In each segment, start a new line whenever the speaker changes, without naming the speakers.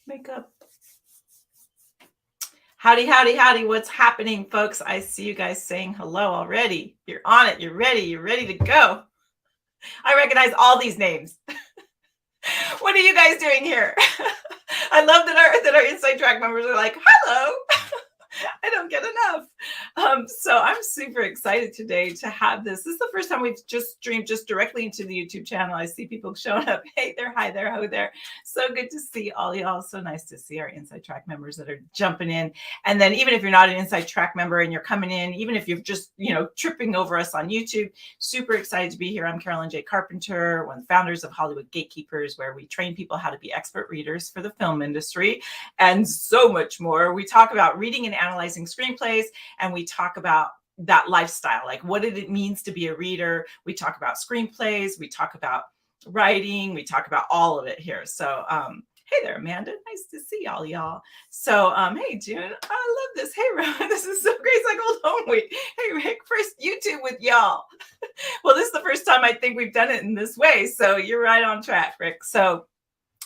Makeup. Howdy, howdy, howdy. What's happening, folks? I see you guys saying hello already. You're on it. You're ready to go. I recognize all these names. What are you guys doing here? I love that our Inside Track members are like, hello. I don't get enough. So I'm super excited today to have this. This is the first time we've just streamed just directly into the YouTube channel. I see people showing up. Hey there, hi there, ho there. So good to see all y'all. So nice to see our Inside Track members that are jumping in. And then even if you're not an Inside Track member and you're coming in, even if you're just, tripping over us on YouTube, super excited to be here. I'm Carolyn J. Carpenter, one of the founders of Hollywood Gatekeepers, where we train people how to be expert readers for the film industry and so much more. We talk about reading and analyzing screenplays, and we talk about that lifestyle, like what it means to be a reader. We talk about screenplays, we talk about writing, we talk about all of it here. So hey there, Amanda, nice to see y'all. So hey June, I love this. Hey Rowan, this is so great. It's like old home week. Hey Rick, first YouTube with y'all. Well, this is the first time I think we've done it in this way, so you're right on track, Rick. So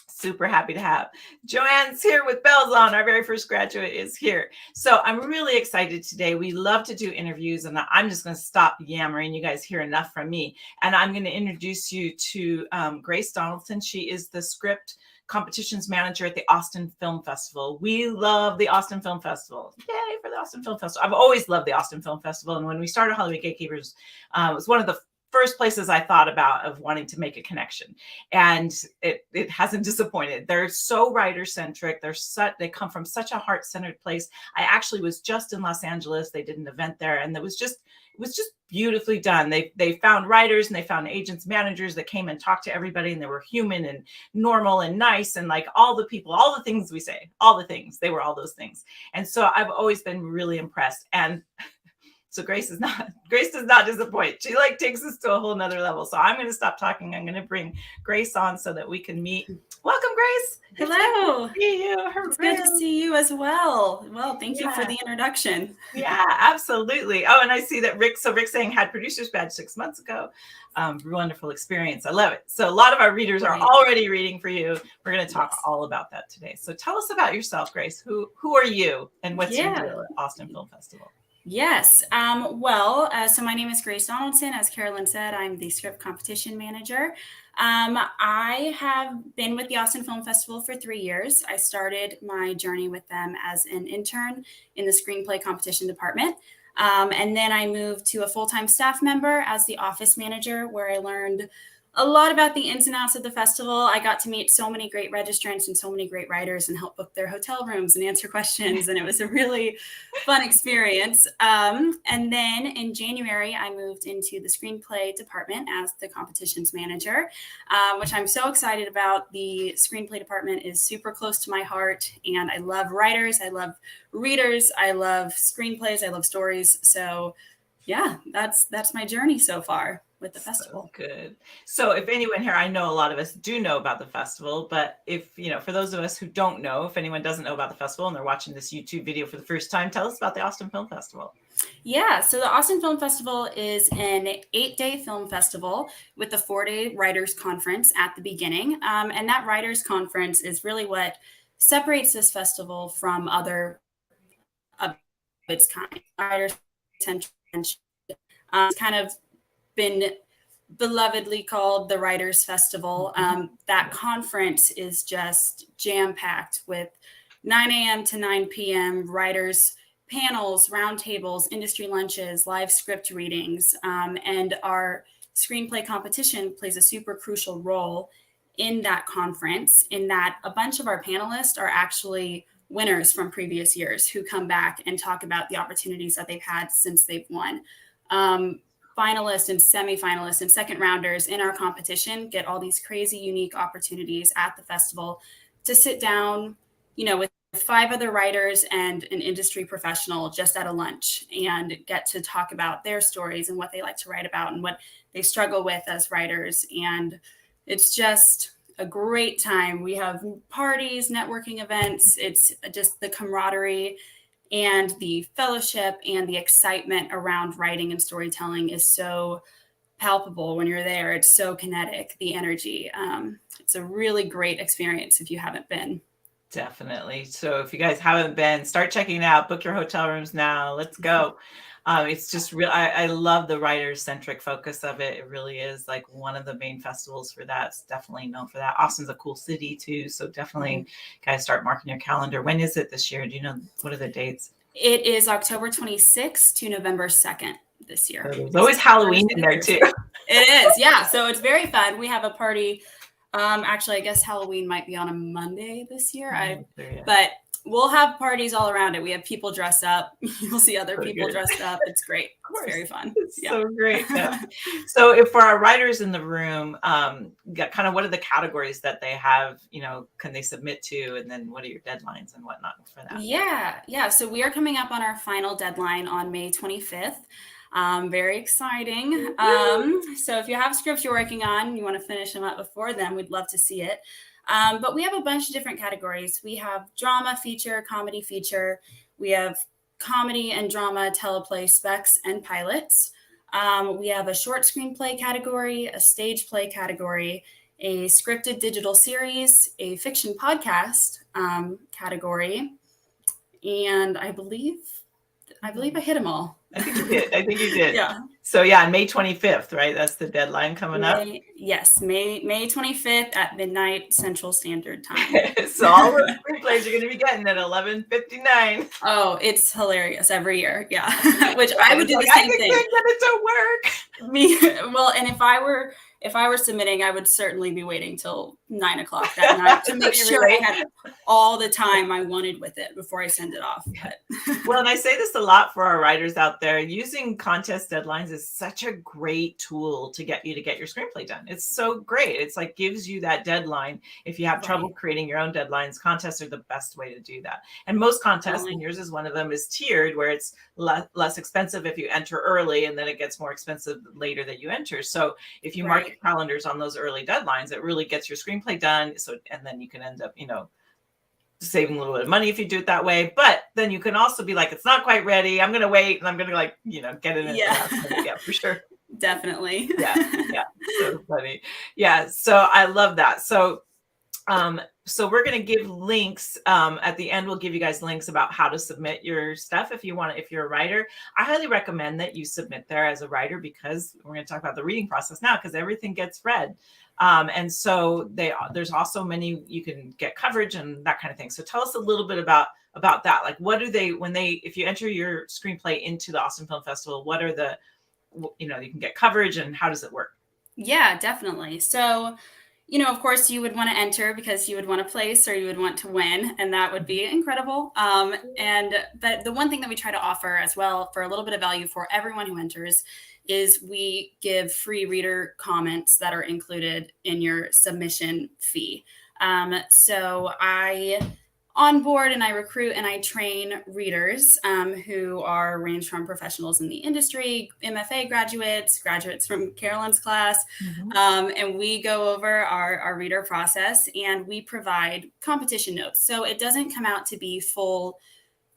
super happy to have Joanne's here with bells on. Our very first graduate is here. So I'm really excited today. We love to do interviews, and I'm just going to stop yammering. You guys hear enough from me. And I'm going to introduce you to Grace Donaldson. She is the script competitions manager at the Austin Film Festival. We love the Austin Film Festival. Yay for the Austin Film Festival. I've always loved the Austin Film Festival. And when we started Hollywood Gatekeepers, it was one of the first places I thought about of wanting to make a connection, and it hasn't disappointed. They're so writer-centric. They come from such a heart-centered place. I actually was just in Los Angeles. They did an event there, and it was just beautifully done. They found writers and they found agents, managers that came and talked to everybody, and they were human and normal and nice and like all the people, all the things we say, all the things. They were all those things, and so I've always been really impressed. And so Grace does not disappoint. She takes us to a whole nother level. So I'm going to stop talking. I'm going to bring Grace on so that we can meet. Welcome, Grace.
Hello.
It's
good to see you as well. Well, thank you for the introduction.
Yeah, absolutely. Oh, and I see that Rick's saying had producer's badge 6 months ago. Wonderful experience. I love it. So a lot of our readers are already reading for you. We're going to talk all about that today. So tell us about yourself, Grace. Who are you, and what's your deal at Austin Film Festival?
Yes. So my name is Grace Donaldson. As Carolyn said, I'm the script competition manager. I have been with the Austin Film Festival for 3 years. I started my journey with them as an intern in the Screenplay Competition Department. And then I moved to a full-time staff member as the office manager, where I learned a lot about the ins and outs of the festival. I got to meet so many great registrants and so many great writers and help book their hotel rooms and answer questions. And it was a really fun experience. And then in January, I moved into the screenplay department as the competitions manager, which I'm so excited about. The screenplay department is super close to my heart, and I love writers. I love readers. I love screenplays. I love stories. So yeah, that's my journey so far with the festival.
So good. So if anyone here, I know a lot of us do know about the festival, but if, for those of us who don't know, if anyone doesn't know about the festival and they're watching this YouTube video for the first time, tell us about the Austin Film Festival.
Yeah, so the Austin Film Festival is an 8-day film festival with a 4-day writers conference at the beginning. And that writers conference is really what separates this festival from other of its kind. Writers-centric. It's kind of been belovedly called the Writers Festival. That conference is just jam-packed with 9 a.m. to 9 p.m. writers panels, roundtables, industry lunches, live script readings, and our screenplay competition plays a super crucial role in that conference, in that a bunch of our panelists are actually winners from previous years who come back and talk about the opportunities that they've had since they've won. Finalists and semifinalists and second rounders in our competition get all these crazy, unique opportunities at the festival to sit down, with 5 other writers and an industry professional just at a lunch and get to talk about their stories and what they like to write about and what they struggle with as writers. And it's just a great time. We have parties, networking events. It's just the camaraderie and the fellowship and the excitement around writing and storytelling is so palpable when you're there. It's so kinetic, the energy. It's a really great experience if you haven't been.
Definitely. So if you guys haven't been, start checking it out. Book your hotel rooms now. Let's go. It's just real. I love the writer-centric focus of it. It really is like one of the main festivals for that. It's definitely known for that. Austin's a cool city too. So definitely guys start marking your calendar. When is it this year? Do you know what are the dates?
It is October 26th to November 2nd this year.
So there's always Halloween in there too.
It is. Yeah. So it's very fun. We have a party. Actually, I guess Halloween might be on a Monday this year. But we'll have parties all around it. We have people dressed up. You'll see other people dressed up. It's great. It's very fun.
It's so great. Yeah. So if for our writers in the room, kind of what are the categories that they have, can they submit to, and then what are your deadlines and whatnot for that?
Yeah. So we are coming up on our final deadline on May 25th. Very exciting. So if you have scripts you're working on, you want to finish them up before then, we'd love to see it. But we have a bunch of different categories. We have drama feature, comedy feature. We have comedy and drama teleplay specs and pilots. We have a short screenplay category, a stage play category, a scripted digital series, a fiction podcast category. And I believe I hit them all.
I think you did.
Yeah.
So yeah, May 25th, right? That's the deadline coming up.
Yes, May 25th at midnight Central Standard Time.
So all the screenplays you're going to be getting at 11:59.
Oh, it's hilarious every year. Yeah, which I would do the same thing.
I get it to work.
Well, and if I were submitting, I would certainly be waiting till 9 o'clock that night to make sure I had all the time I wanted with it before I send it off. But.
Well, and I say this a lot for our writers out there, using contest deadlines is such a great tool to get you to get your screenplay done. It's so great. It's like gives you that deadline. If you have trouble creating your own deadlines, contests are the best way to do that. And most contests, and yours is one of them, is tiered, where it's less expensive if you enter early, and then it gets more expensive later that you enter. So if you mark your calendars on those early deadlines, it really gets your screenplay done. So, and then you can end up, saving a little bit of money if you do it that way. But then you can also be like, it's not quite ready. I'm going to wait, and I'm going to get it in. Yeah, for sure.
Definitely.
Yeah. So funny. Yeah. So I love that. So, we're going to give links at the end. We'll give you guys links about how to submit your stuff if you're a writer. I highly recommend that you submit there as a writer, because we're going to talk about the reading process now, because everything gets read. And so there's also many, you can get coverage and that kind of thing. So tell us a little bit about that. Like, what do they, if you enter your screenplay into the Austin Film Festival, what are the, you can get coverage, and how does it work?
Yeah, definitely. So, of course you would want to enter because you would want to place, or you would want to win, and that would be incredible. But the one thing that we try to offer as well, for a little bit of value for everyone who enters, is we give free reader comments that are included in your submission fee. So I onboard and I recruit and I train readers who range from professionals in the industry, MFA graduates from Carolyn's class. And we go over our reader process, and we provide competition notes. So it doesn't come out to be full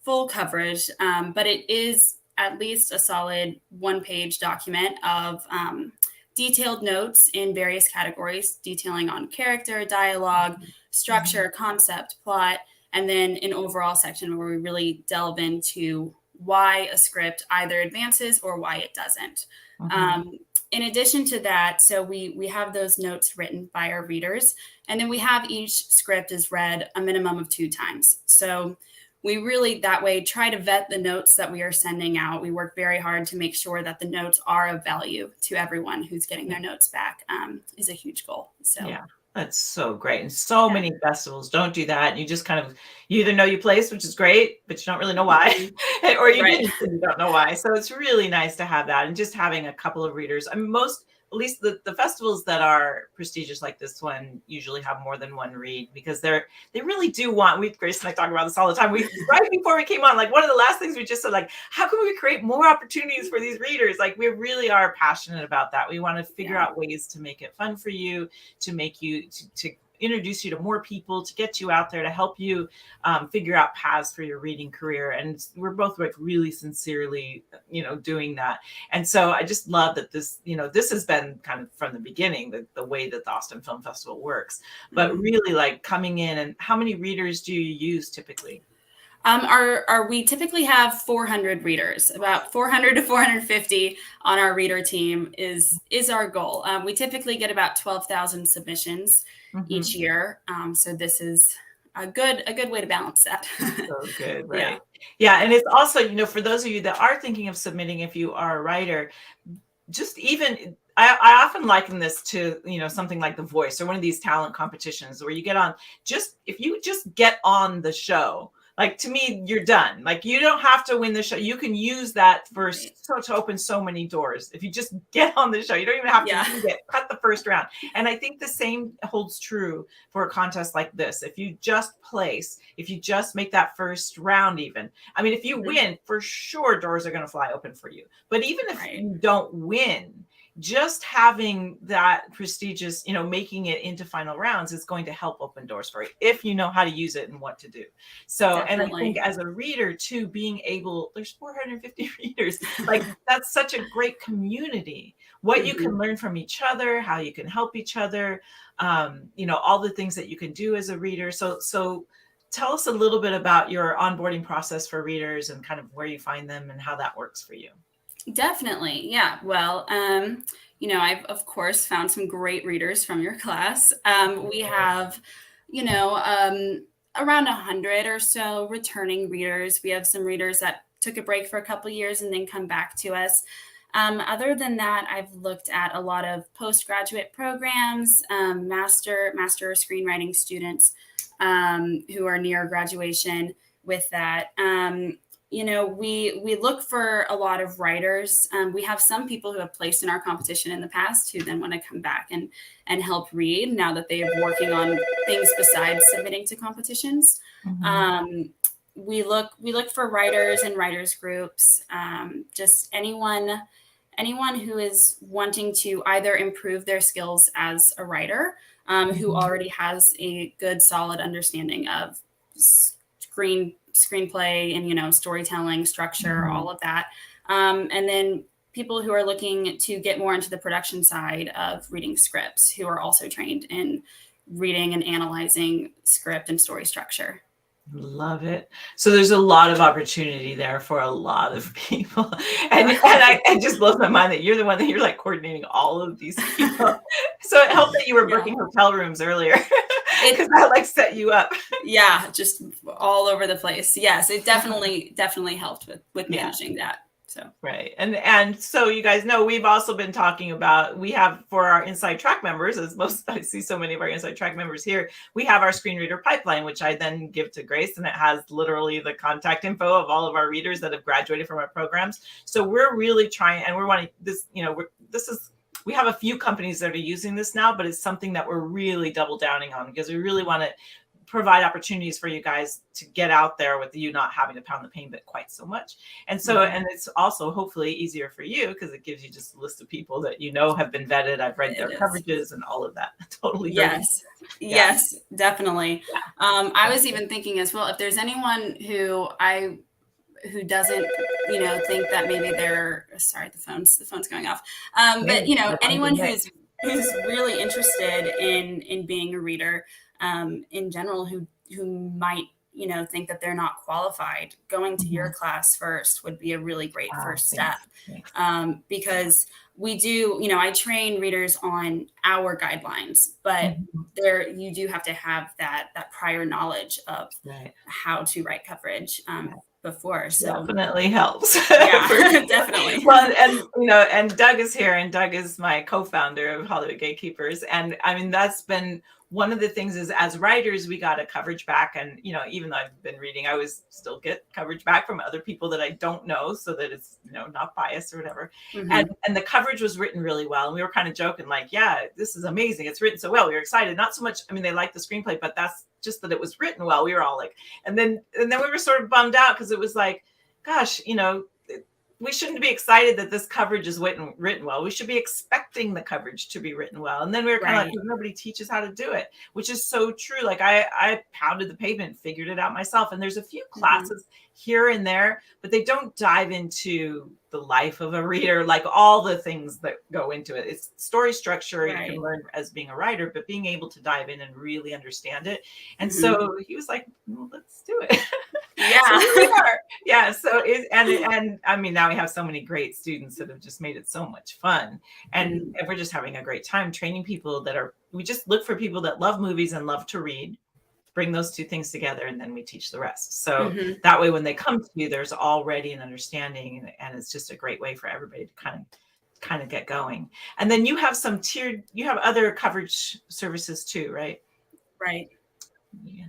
coverage, but it is at least a solid one-page document of detailed notes in various categories, detailing on character, dialogue, structure, concept, plot, and then an overall section where we really delve into why a script either advances or why it doesn't. In addition to that, so we have those notes written by our readers, and then we have each script is read a minimum of 2 times. So we really that way try to vet the notes that we are sending out. We work very hard to make sure that the notes are of value to everyone who's getting their notes back, is a huge goal. So
yeah, that's so great. And so many festivals don't do that. You just you either know you placed, which is great, but you don't really know why, or you didn't, and you don't know why. So it's really nice to have that, and just having a couple of readers. I mean, at least the festivals that are prestigious like this one usually have more than one read, because they really do want, Grace and I talk about this all the time. Right before we came on, like, one of the last things we just said, like, how can we create more opportunities for these readers? Like, we really are passionate about that. We want to figure out ways to make it fun for you, to make you to introduce you to more people, to get you out there, to help you figure out paths for your reading career. And we're both like really sincerely, doing that. And so I just love that this has been kind of from the beginning, the way that the Austin Film Festival works, but really like coming in. And how many readers do you use typically?
We typically have 400 readers, about 400 to 450 on our reader team is our goal. We typically get about 12,000 submissions each year. So this is a good way to balance that.
So good, right? Yeah. And it's also, for those of you that are thinking of submitting, if you are a writer, just even I often liken this to, something like The Voice or one of these talent competitions where you get on, if you just get on the show, like, to me, you're done. Like, you don't have to win the show. You can use that to open so many doors. If you just get on the show, you don't even have to cut the first round. And I think the same holds true for a contest like this. If you just place, if you just make that first round even, I mean, if you win, for sure, doors are going to fly open for you. But even if you don't win, just having that prestigious, making it into final rounds is going to help open doors for you if you know how to use it and what to do. So, and I think as a reader too, there's 450 readers, like that's such a great community, what you can learn from each other, how you can help each other, all the things that you can do as a reader. So tell us a little bit about your onboarding process for readers and kind of where you find them and how that works for you.
Definitely. Yeah. Well, I've of course found some great readers from your class. We have, around 100 or so returning readers. We have some readers that took a break for a couple of years and then come back to us. Other than that, I've looked at a lot of postgraduate programs, master screenwriting students who are near graduation with that. We look for a lot of writers. We have some people who have placed in our competition in the past who then want to come back and help read now that they are working on things besides submitting to competitions. We look for writers and writers groups, just anyone who is wanting to either improve their skills as a writer, who already has a good, solid understanding of screenplay and storytelling structure, all of that, and then people who are looking to get more into the production side of reading scripts, who are also trained in reading and analyzing script and story structure.
Love it. So there's a lot of opportunity there for a lot of people. And it just blows my mind that you're the one that you're like coordinating all of these people. So it helped that you were booking hotel rooms earlier because that like set you up.
Yeah, just all over the place. Yes, it definitely helped with managing that. So
right. And so you guys know, we've also been talking about, we have for our Inside Track members, I see so many of our Inside Track members here, we have our screen reader pipeline, which I then give to Grace, and it has literally the contact info of all of our readers that have graduated from our programs. So we're really trying, and we're wanting this, we have a few companies that are using this now, but it's something that we're really double downing on because we really want to provide opportunities for you guys to get out there with you not having to pound the payment quite so much. And so, and it's also hopefully easier for you because it gives you just a list of people that have been vetted. I've read their coverages and all of that. Totally.
Yes. Yes, definitely. Yeah. I was even thinking as well, if there's anyone who doesn't, think that maybe they're, sorry, the phone's going off. But anyone who's really interested in being a reader, in general, who might, think that they're not qualified, going to your class first would be a really great first step. Because we do, I train readers on our guidelines, but you do have to have that prior knowledge of how to write coverage before. So
definitely helps.
Yeah, definitely.
Well, and Doug is here, and Doug is my co-founder of Hollywood Gatekeepers. And I mean, that's been one of the things is as writers, we got a coverage back. And, even though I've been reading, I always still get coverage back from other people that I don't know so that it's, not biased or whatever. And the coverage was written really well. And we were kind of joking like, yeah, this is amazing. It's written so well. We were excited. Not so much, they liked the screenplay, but that's just that it was written well. We were all like, and then we were sort of bummed out because it was like, gosh, we shouldn't be excited that this coverage is written well. We should be expecting the coverage to be written well. And then we were kind of like, nobody teaches how to do it, which is so true. Like I pounded the pavement, figured it out myself. And there's a few classes here and there, but they don't dive into the life of a reader, like all the things that go into it. It's story structure you can learn as being a writer, but being able to dive in and really understand it. And so he was like, well, let's do it.
Yeah.
So here we are. Yeah. So and I mean, now we have so many great students that have just made it so much fun. And we're just having a great time training people we just look for people that love movies and love to read, bring those two things together, and then we teach the rest. So that way, when they come to you, there's already an understanding, and it's just a great way for everybody to kind of get going. And then you have you have other coverage services too, right?
Right.
Yeah.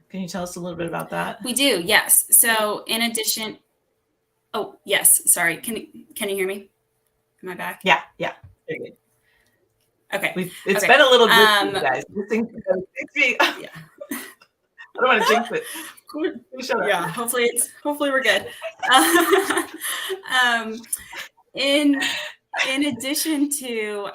Can you tell us a little bit about that?
We do, yes. So in addition, oh, yes, sorry. Can you hear me? Am I back?
Yeah. Very good.
Okay.
It's been a little bit, guys. Yeah. I don't want to jinx it. Shut up.
Yeah, hopefully we're good. In addition to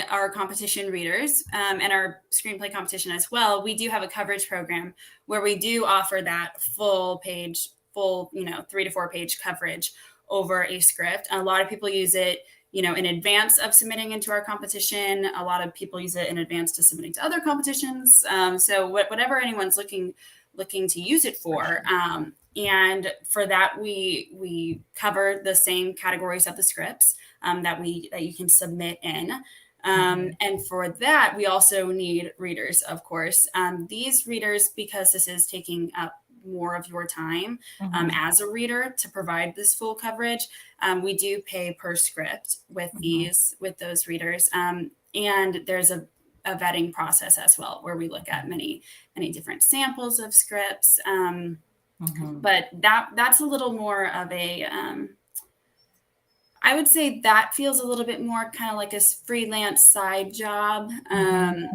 our competition readers and our screenplay competition as well, we do have a coverage program where we do offer that full 3 to 4 page coverage over a script. A lot of people use it, in advance of submitting into our competition. A lot of people use it in advance to submitting to other competitions. So whatever anyone's looking to use it for. And for that, we cover the same categories of the scripts that you can submit in. And for that, we also need readers, of course. These readers, because this is taking up more of your time as a reader to provide this full coverage, we do pay per script with those readers. And there's a vetting process as well, where we look at many different samples of scripts. But that's a little more of a, I would say that feels a little bit more kind of like a freelance side job. And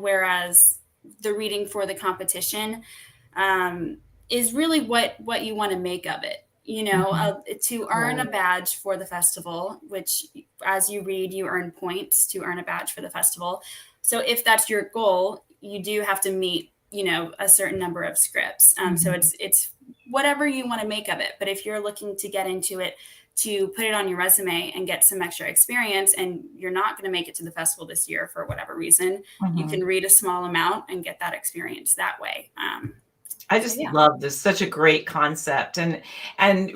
whereas the reading for the competition is really what you want to make of it. To earn a badge for the festival, which as you read, you earn points to earn a badge for the festival. So if that's your goal, you do have to meet, a certain number of scripts. So it's whatever you want to make of it. But if you're looking to get into it, to put it on your resume and get some extra experience, and you're not going to make it to the festival this year for whatever reason, you can read a small amount and get that experience that way.
I just love this. Such a great concept, and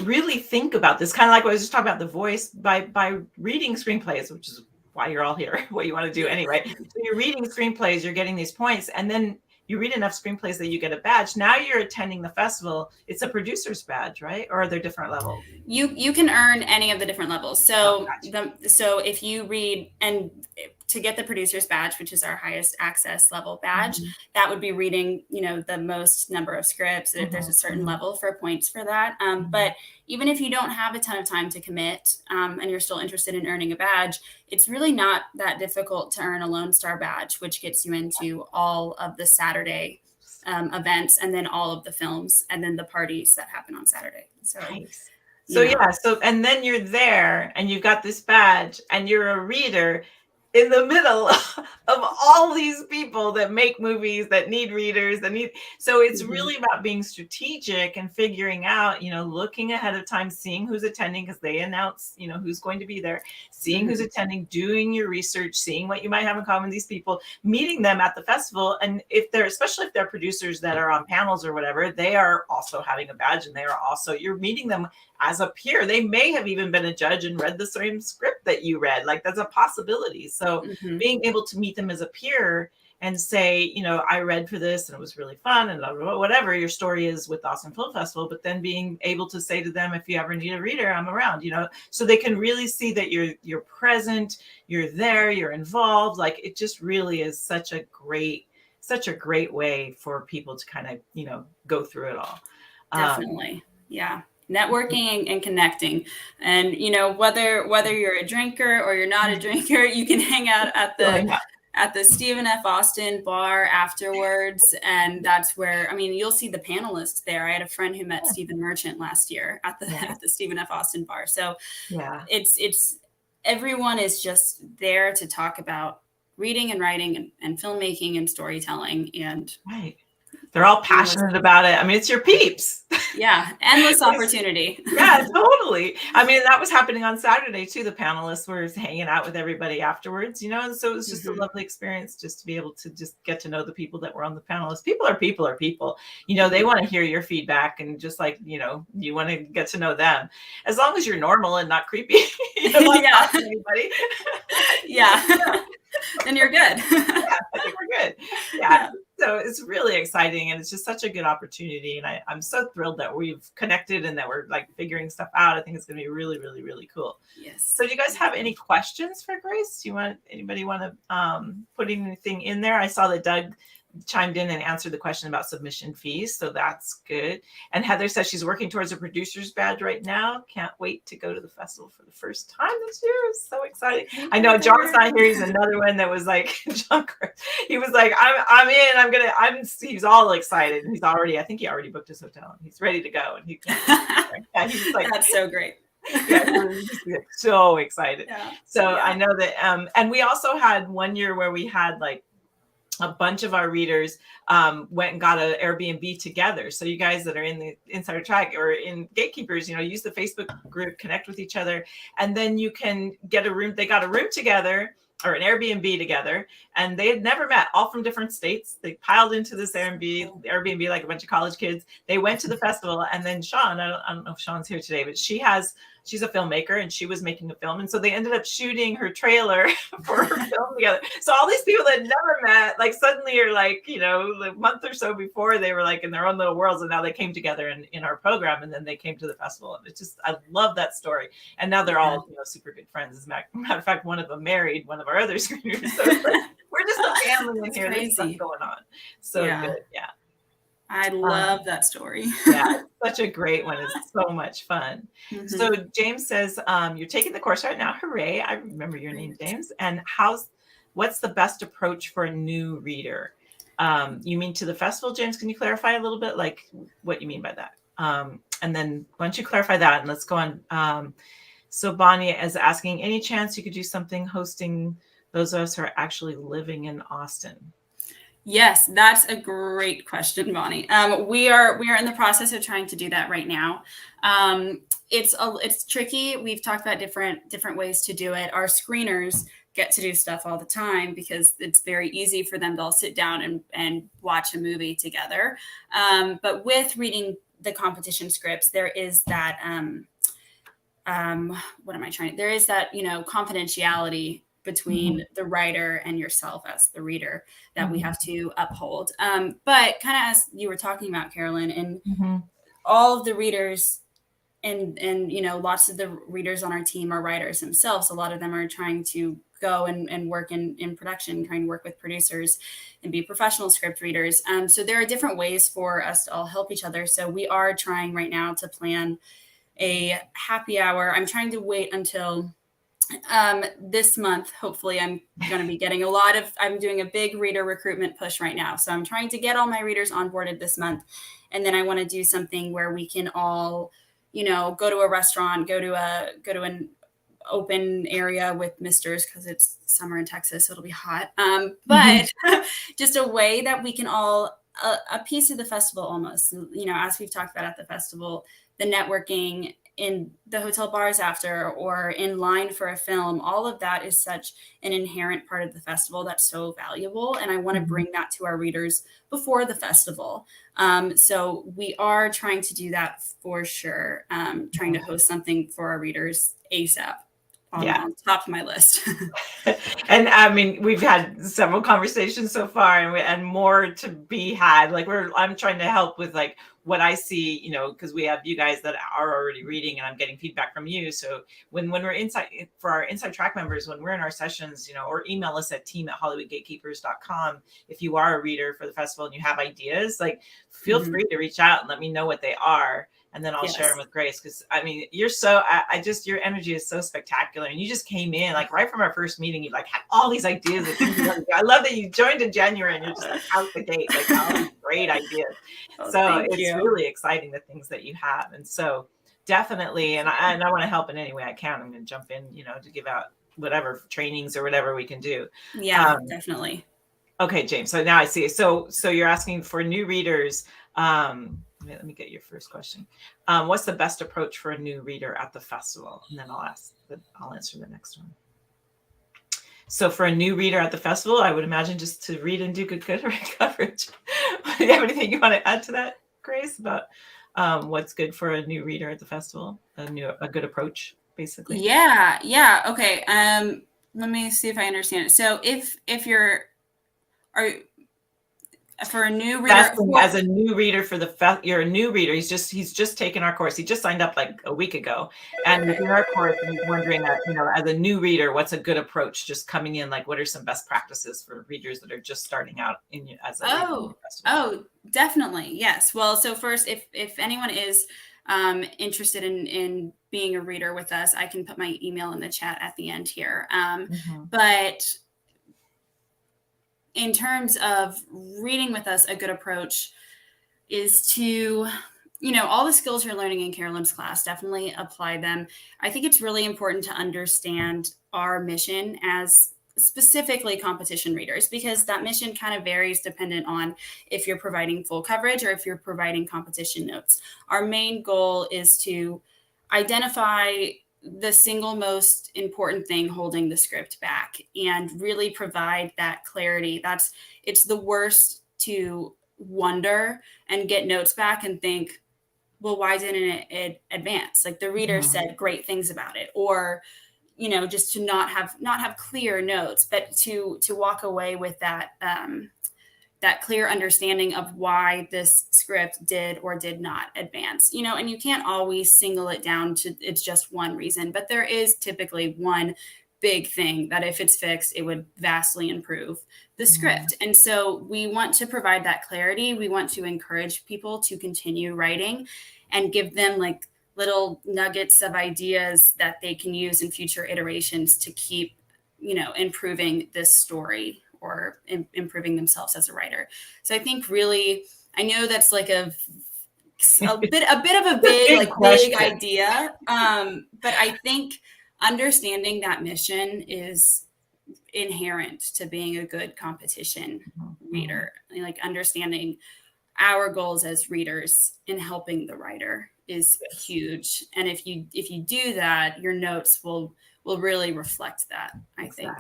really think about this, kind of like what I was just talking about, the voice by reading screenplays, which is why you're all here, what you want to do anyway. So you're reading screenplays, you're getting these points, and then you read enough screenplays that you get a badge. Now you're attending the festival. It's a producer's badge, right? Or are there different levels?
You can earn any of the different levels. So so if you read, and to get the producer's badge, which is our highest access level badge, that would be reading, the most number of scripts. There's a certain level for points for that. But even if you don't have a ton of time to commit, and you're still interested in earning a badge, it's really not that difficult to earn a Lone Star badge, which gets you into all of the Saturday events, and then all of the films, and then the parties that happen on Saturday. So
nice. So and then you're there and you've got this badge and you're a reader in the middle of all these people that make movies, that need readers, so it's really about being strategic and figuring out, looking ahead of time, seeing who's attending, because they announce, who's going to be there, seeing who's attending, doing your research, seeing what you might have in common with these people, meeting them at the festival. And especially if they're producers that are on panels or whatever, they are also having a badge, and you're meeting them as a peer. They may have even been a judge and read the same script that you read. Like, that's a possibility. So being able to meet them as a peer and say, I read for this and it was really fun, and whatever your story is with Austin Film Festival, but then being able to say to them, if you ever need a reader, I'm around, so they can really see that you're present, you're there, you're involved. Like, it just really is such a great way for people to kind of, go through it all.
Definitely. Yeah. Networking and connecting, and whether you're a drinker or you're not a drinker, you can hang out at at the Stephen F. Austin bar afterwards. And that's where, I mean, you'll see the panelists there. I had a friend who met Stephen Merchant last year at the Stephen F. Austin bar. So it's everyone is just there to talk about reading and writing and filmmaking and storytelling. And
they're all passionate about it. I mean, it's your peeps.
Yeah. Endless opportunity.
Yeah, totally. I mean, that was happening on Saturday too. The panelists were hanging out with everybody afterwards, and so it was just a lovely experience just to be able to just get to know the people that were on the panelists. People are people. They want to hear your feedback, and just like, you want to get to know them. As long as you're normal and not creepy,
yeah.
Anybody.
Yeah. Then you're good.
Yeah, I think we're good. Yeah. So it's really exciting, and it's just such a good opportunity. And I'm so thrilled that we've connected and that we're like figuring stuff out. I think it's going to be really, really, really cool.
Yes.
So do you guys have any questions for Grace? Anybody want to put anything in there? I saw that Doug chimed in and answered the question about submission fees, so that's good. And Heather says she's working towards a producer's badge right now. Can't wait to go to the festival for the first time this year. It's so exciting. I know John's not here. He's another one that was like, John, he was like, I'm in. He's all excited. He's already, I think he already booked his hotel and he's ready to go. And he was like,
that's so great.
Yeah, we're just like, so excited.
Yeah.
So I know that, and we also had one year where we had like a bunch of our readers went and got an Airbnb together. So you guys that are in the Insider Track or in Gatekeepers, use the Facebook group, connect with each other, and then you can get a room. They got a room together or an Airbnb together, and they had never met, all from different states. They piled into this Airbnb like a bunch of college kids. They went to the festival, and then Sean, I don't know if Sean's here today, but she's a filmmaker and she was making a film. And so they ended up shooting her trailer for her film together. So all these people that never met, like suddenly are like, a month or so before they were like in their own little worlds. And now they came together in our program, and then they came to the festival. And it's just, I love that story. And now they're all, super good friends. As a matter of fact, one of them married one of our other screeners. So it's like, we're just a family in here. There's stuff going on. So good. Yeah.
I love that story.
Yeah, it's such a great one. It's so much fun. Mm-hmm. So James says, you're taking the course right now. Hooray. I remember your name, James. And what's the best approach for a new reader? You mean to the festival, James? Can you clarify a little bit, like what you mean by that? And then why don't you clarify that, and let's go on. So Bonnie is asking, any chance you could do something hosting those of us who are actually living in Austin?
Yes, that's a great question, Bonnie. We are in the process of trying to do that right now. It's tricky. We've talked about different ways to do it. Our screeners get to do stuff all the time because it's very easy for them to all sit down and watch a movie together. But with reading the competition scripts, there is that there is that confidentiality between the writer and yourself as the reader that we have to uphold. But kind of as you were talking about, Carolyn, and all of the readers and lots of the readers on our team are writers themselves. A lot of them are trying to go and work in production, trying to work with producers and be professional script readers. So there are different ways for us to all help each other. So we are trying right now to plan a happy hour. I'm trying to wait until this month. Hopefully I'm going to be getting I'm doing a big reader recruitment push right now. So I'm trying to get all my readers onboarded this month. And then I want to do something where we can all, go to a restaurant, go to an open area with misters, because it's summer in Texas, so it'll be hot. But just a way that we can all, a piece of the festival almost, as we've talked about at the festival, the networking in the hotel bars after, or in line for a film, all of that is such an inherent part of the festival that's so valuable. And I want to bring that to our readers before the festival. So we are trying to do that for sure. Trying to host something for our readers ASAP. On top of my list.
And I mean, we've had several conversations so far, and more to be had. Like I'm trying to help with like what I see, because we have you guys that are already reading, and I'm getting feedback from you. So when we're inside, for our Inside Track members, when we're in our sessions, or email us at team@hollywoodgatekeepers.com. If you are a reader for the festival and you have ideas, like feel free to reach out and let me know what they are. and then I'll share them with Grace. Because I mean, you're so, I just, your energy is so spectacular. And you just came in like right from our first meeting, you like had all these ideas. I love that you joined in January and you're just like out the gate, like all these great ideas. So it's really exciting, the things that you have. And so definitely, and I want to help in any way I can. I'm going to jump in, to give out whatever trainings or whatever we can do.
Yeah, definitely.
Okay, James. So now I see. So you're asking for new readers. Let me get your first question. What's the best approach for a new reader at the festival? And then I'll answer the next one. So for a new reader at the festival, I would imagine just to read and do good coverage. Do you have anything you want to add to that, Grace, about what's good for a new reader at the festival? A good approach, basically.
Yeah. Okay. Let me see if I understand it. So if for a new reader,
as a new reader for the you're a new reader. He's just taken our course. He just signed up like a week ago, and within our course, and he's wondering, as a new reader, what's a good approach? Just coming in, like, what are some best practices for readers that are just starting out as a reader?
Oh, definitely, yes. Well, so first, if anyone is interested in being a reader with us, I can put my email in the chat at the end here. But in terms of reading with us, a good approach is to, all the skills you're learning in Carolyn's class, definitely apply them. I think it's really important to understand our mission as specifically competition readers, because that mission kind of varies dependent on if you're providing full coverage or if you're providing competition notes. Our main goal is to identify the single most important thing holding the script back and really provide that clarity. It's the worst to wonder and get notes back and think, well, why didn't it advance? Like the reader said great things about it, or, just to not have clear notes, but to walk away with that clear understanding of why this script did or did not advance, and you can't always single it down to it's just one reason, but there is typically one big thing that if it's fixed, it would vastly improve the script. And so we want to provide that clarity. We want to encourage people to continue writing and give them like little nuggets of ideas that they can use in future iterations to keep, improving this story or improving themselves as a writer. So I think really, I know that's like a bit of a big idea. But I think understanding that mission is inherent to being a good competition reader. Like understanding our goals as readers in helping the writer is huge. And if you do that, your notes will really reflect that, I think.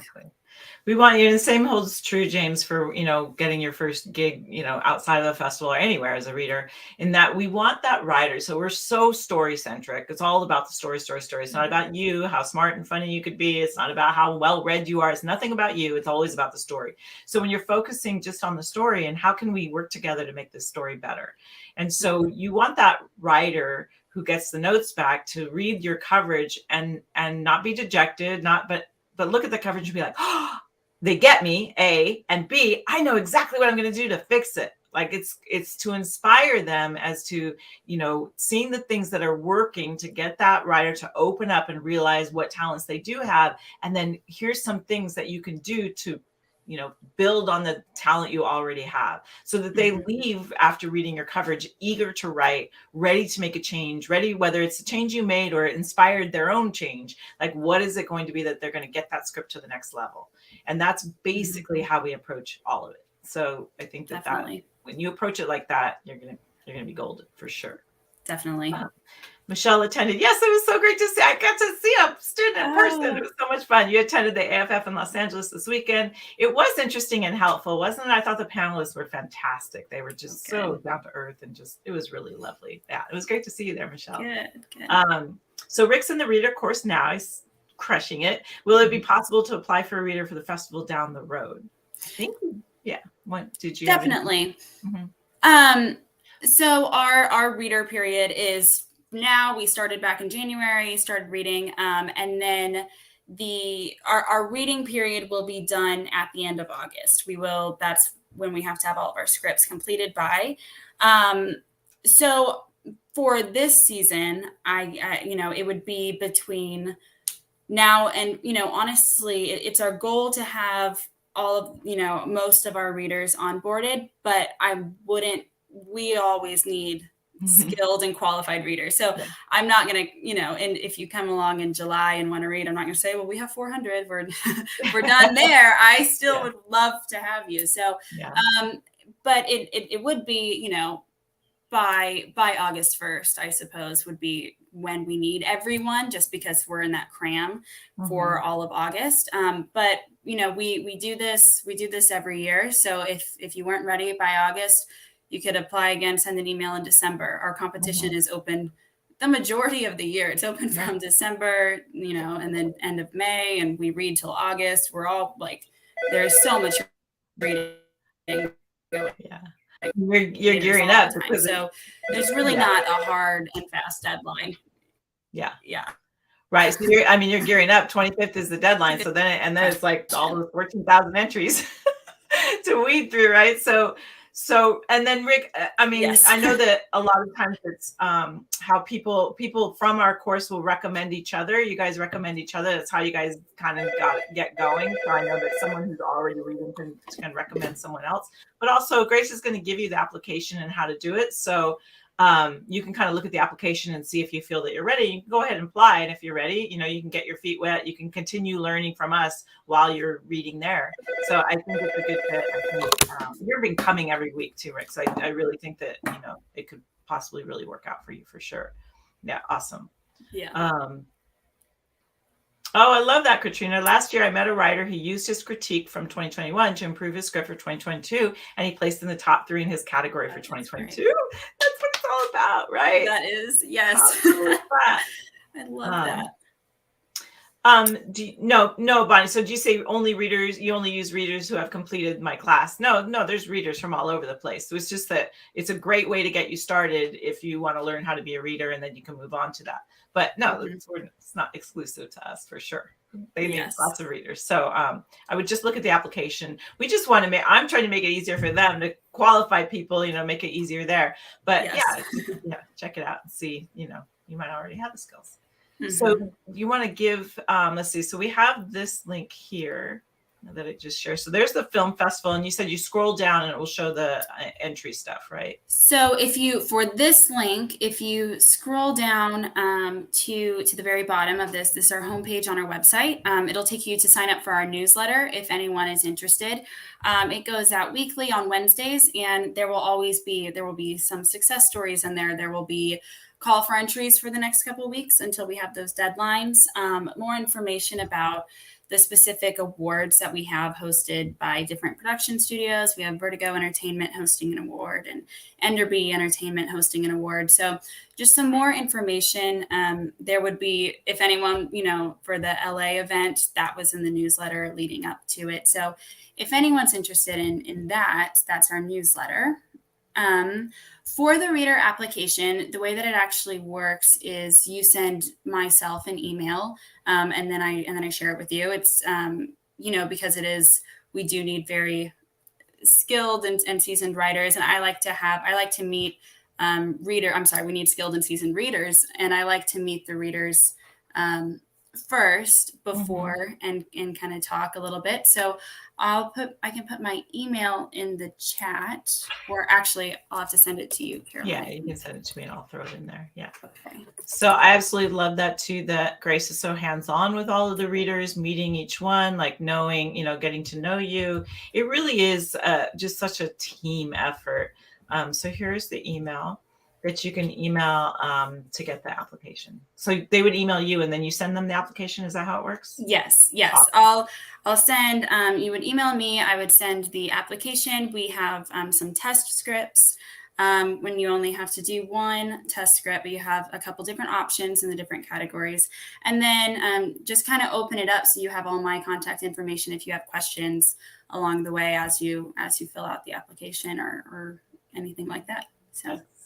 We want you, and the same holds true, James, for, getting your first gig, outside of the festival or anywhere as a reader, in that we want that writer. So we're so story centric. It's all about the story. It's not about you, how smart and funny you could be. It's not about how well read you are. It's nothing about you. It's always about the story. So when you're focusing just on the story and how can we work together to make this story better? And so you want that writer who gets the notes back to read your coverage and not be dejected, but look at the coverage and be like, oh, they get me, A, and B, I know exactly what I'm going to do to fix it. Like it's to inspire them as to, seeing the things that are working to get that writer to open up and realize what talents they do have. And then here's some things that you can do to, build on the talent you already have, so that they leave after reading your coverage eager to write, ready to make a change, whether it's a change you made or inspired their own change. Like, what is it going to be that they're going to get that script to the next level? And that's basically how we approach all of it. So I think that when you approach it like that, you're going to be golden for sure.
Definitely.
Michelle attended. Yes, it was so great to see. I got to see a student in person. It was so much fun. You attended the AFF in Los Angeles this weekend. It was interesting and helpful, wasn't it? I thought the panelists were fantastic. They were just so down to earth and it was really lovely. Yeah, it was great to see you there, Michelle.
Good.
So Rick's in the reader course now. He's crushing it. Will it be possible to apply for a reader for the festival down the road? I think, yeah. What did you?
Definitely. So our reader period is now. We started back in January, started reading, and then our reading period will be done at the end of August. That's when we have to have all of our scripts completed by. So for this season, I it would be between now and, honestly, it's our goal to have all of, most of our readers onboarded, but we always need skilled and qualified readers. So
Yeah.
I'm not going to, and if you come along in July and want to read, I'm not going to say, well, we have 400, we're done there. I still would love to have you. So, but it would be, by August 1st, I suppose, would be when we need everyone, just because we're in that cram for all of August. But we do this every year. So if you weren't ready by August, you could apply again, send an email in December. Our competition is open the majority of the year. It's open from December, and then end of May, and we read till August. We're all like, there's so much reading going.
You're gearing up.
So there's really not a hard and fast deadline.
Yeah.
Right.
So you're gearing up. 25th is the deadline. So then it's like all those 14,000 entries to weed through. Right. So, and then Rick, I know that a lot of times it's how people from our course will recommend each other. You guys recommend each other. That's how you guys kind of get going. So I know that someone who's already reading can recommend someone else, but also Grace is going to give you the application and how to do it. So you can kind of look at the application and see if you feel that you're ready. You can go ahead and apply. And if you're ready, you can get your feet wet. You can continue learning from us while you're reading there. So I think it's a good fit. I think you're been coming every week too, Rick. So I really think that, it could possibly really work out for you for sure. Yeah. Awesome.
Yeah.
Oh, I love that, Katrina. Last year, I met a writer who used his critique from 2021 to improve his script for 2022, and he placed in the top 3 in his category for 2022. That's what it's all about, right?
That is, yes. I love that.
No, Bonnie. So do you say you only use readers who have completed my class? No, there's readers from all over the place. So it's just that it's a great way to get you started if you want to learn how to be a reader, and then you can move on to that. But no, it's not exclusive to us for sure. They need lots of readers. So I would just look at the application. We just want to I'm trying to make it easier for them to qualify people, make it easier there. But check it out and see, you might already have the skills. So you want to give, let's see. So we have this link here that I just shared. So there's the film festival, and you said you scroll down and it will show the entry stuff, right?
So for this link, if you scroll down to the very bottom of this is our homepage on our website. It'll take you to sign up for our newsletter if anyone is interested. It goes out weekly on Wednesdays, and there will be some success stories in there. There will be call for entries for the next couple of weeks until we have those deadlines. More information about the specific awards that we have hosted by different production studios. We have Vertigo Entertainment hosting an award and Enderby Entertainment hosting an award. So just some more information. There would be, if anyone, for the LA event, that was in the newsletter leading up to it. So if anyone's interested in that, that's our newsletter. For the reader application, the way that it actually works is you send myself an email, and then I share it with you. It's because we do need very skilled and seasoned writers, and I like to meet we need skilled and seasoned readers, and I like to meet the readers first before and kind of talk a little bit. So I can put my email in the chat, or actually I'll have to send it to you, Caroline.
Yeah, you can send it to me and I'll throw it in there. Yeah.
Okay.
So I absolutely love that too, that Grace is so hands-on with all of the readers, meeting each one, like knowing, getting to know you. It really is just such a team effort. So here's the email that you can email to get the application. So they would email you and then you send them the application. Is that how it works?
Yes. Awesome. I'll send, you would email me, I would send the application. We have some test scripts when you only have to do one test script, but you have a couple different options in the different categories. And then just kind of open it up so you have all my contact information if you have questions along the way as you fill out the application or anything like that.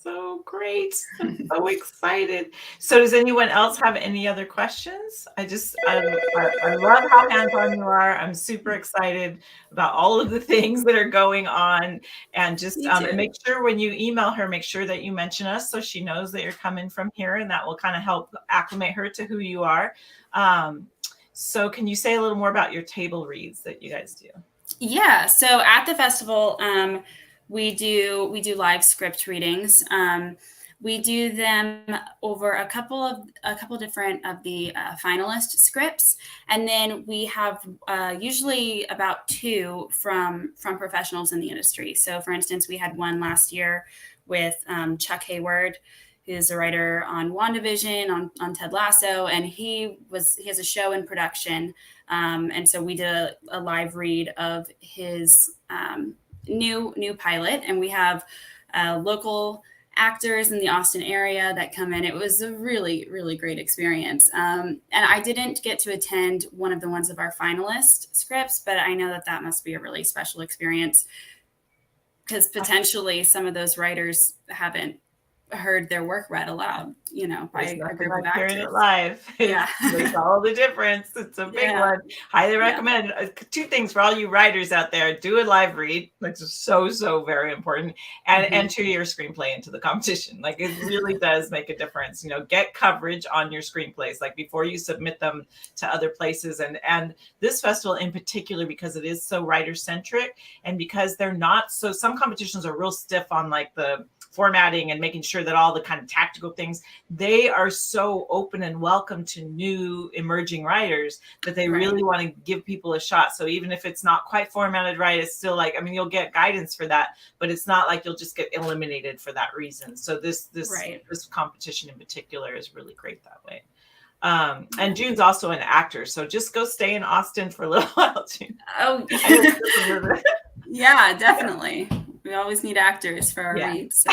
So
great. great. I'm so excited. So does anyone else have any other questions? I love how hands-on you are. I'm super excited about all of the things that are going on. And just and make sure when you email her, make sure that you mention us so she knows that you're coming from here, and that will kind of help acclimate her to who you are. So can you say a little more about your table reads that you guys do?
Yeah. So at the festival, we do live script readings. We do them over a couple different of the finalist scripts, and then we have usually about 2 from professionals in the industry. So, for instance, we had one last year with Chuck Hayward, who's a writer on WandaVision, on Ted Lasso, and he has a show in production, and so we did a live read of his new pilot, and we have local actors in the Austin area that come in. It was a really, really great experience. And I didn't get to attend one of the ones of our finalist scripts, but I know that must be a really special experience, because potentially some of those writers haven't heard their work read aloud, by a group of actors.
Hearing it live.
Yeah.
Makes all the difference. It's a big one. Highly recommend. 2 things for all you writers out there: do a live read, which is so very important, and enter your screenplay into the competition. Like, it really does make a difference. Get coverage on your screenplays, like before you submit them to other places. And this festival in particular, because it is so writer-centric, and because they're not so, some competitions are real stiff on like the formatting and making sure that all the kind of tactical things, they are so open and welcome to new emerging writers that they really want to give people a shot. So even if it's not quite formatted right, it's still like, you'll get guidance for that, but it's not like you'll just get eliminated for that reason. So this competition in particular is really great that way. And June's also an actor, so just go stay in Austin for a little while, June.
Oh, yeah, definitely. We always need actors for our reads. So.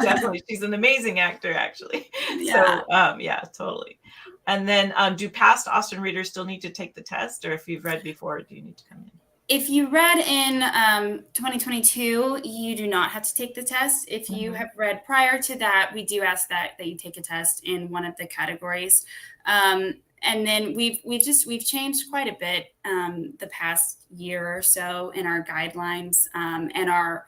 Definitely. She's an amazing actor, actually. Yeah. So, totally. And then do past Austin readers still need to take the test, or if you've read before, do you need to come in?
If you read in 2022, you do not have to take the test. If you have read prior to that, we do ask that you take a test in one of the categories. And then we've changed quite a bit the past year or so in our guidelines and our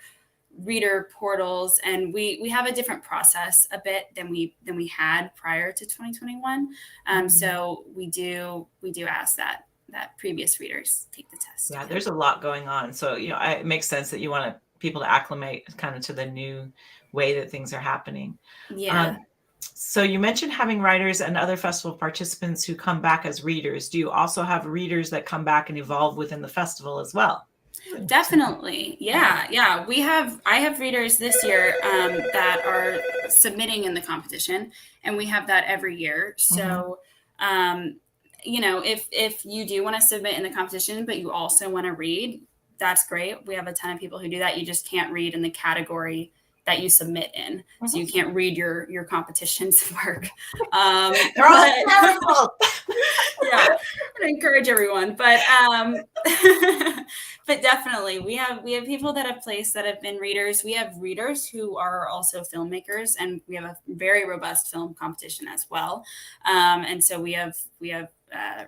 reader portals, and we have a different process a bit than we had prior to 2021. So we do ask that previous readers take the test.
Yeah, there's a lot going on, so it makes sense that you want people to acclimate kind of to the new way that things are happening. So you mentioned having writers and other festival participants who come back as readers. Do you also have readers that come back and evolve within the festival as well?
Definitely. Yeah. I have readers this year that are submitting in the competition, and we have that every year. So, if you do want to submit in the competition, but you also want to read, that's great. We have a ton of people who do that. You just can't read in the category that you submit in. So you can't read your competition's work.
They're all terrible.
Yeah, I encourage everyone, but but definitely we have people that have placed that have been readers. We have readers who are also filmmakers, and we have a very robust film competition as well. And so we have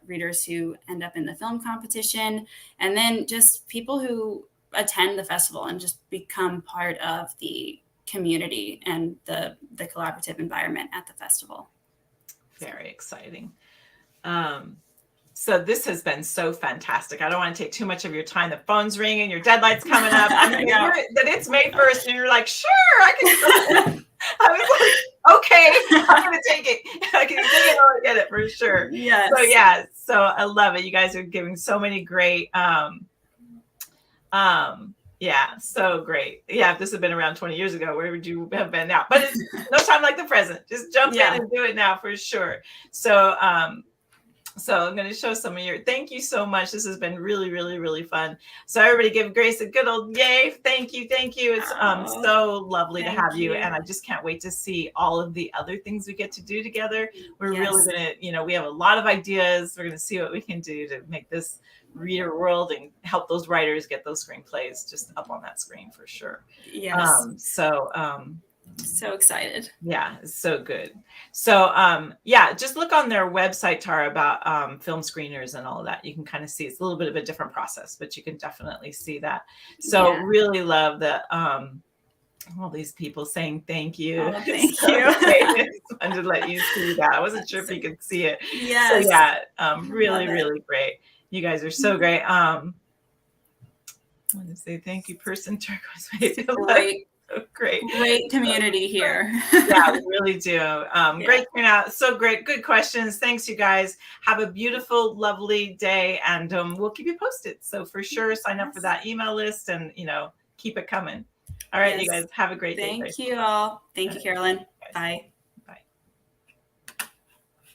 readers who end up in the film competition, and then just people who attend the festival and just become part of the community and the collaborative environment at the festival.
Very exciting. So this has been so fantastic. I don't want to take too much of your time. The phone's ringing, your deadline's coming up. That it's May 1st, and you're like, sure, I can. I was like, okay, I'm going to take it. I can take it or get it for sure.
Yes.
So I love it. You guys are giving so many great, so great. Yeah, if this had been around 20 years ago, where would you have been now? But it's no time like the present. Just jump in and do it now for sure. So I'm going to show some of thank you so much. This has been really, really, really fun. So everybody give Grace a good old yay. Thank you. It's so lovely to have you. And I just can't wait to see all of the other things we get to do together. We're really going to, we have a lot of ideas. We're going to see what we can do to make this reader world and help those writers get those screenplays just up on that screen for sure.
Yes. So excited.
Yeah, it's so good. So yeah, just look on their website, Tara, about film screeners and all of that. You can kind of see it's a little bit of a different process, but you can definitely see that. So really love that all these people saying thank you.
Oh, thank
so
you.
Just wanted to let you see that. I wasn't sure if you could see it.
Yes.
So yeah, really, really great. You guys are so great. I want to say thank you, person turquoise.
Great.
So great.
Great community here.
Yeah, we really do. Great turnout. So great. Good questions. Thanks, you guys. Have a beautiful, lovely day, and we'll keep you posted. So for sure, sign up for that email list and, keep it coming. All right, you guys have a great day.
Thank you all. Thank you, Carolyn. Bye.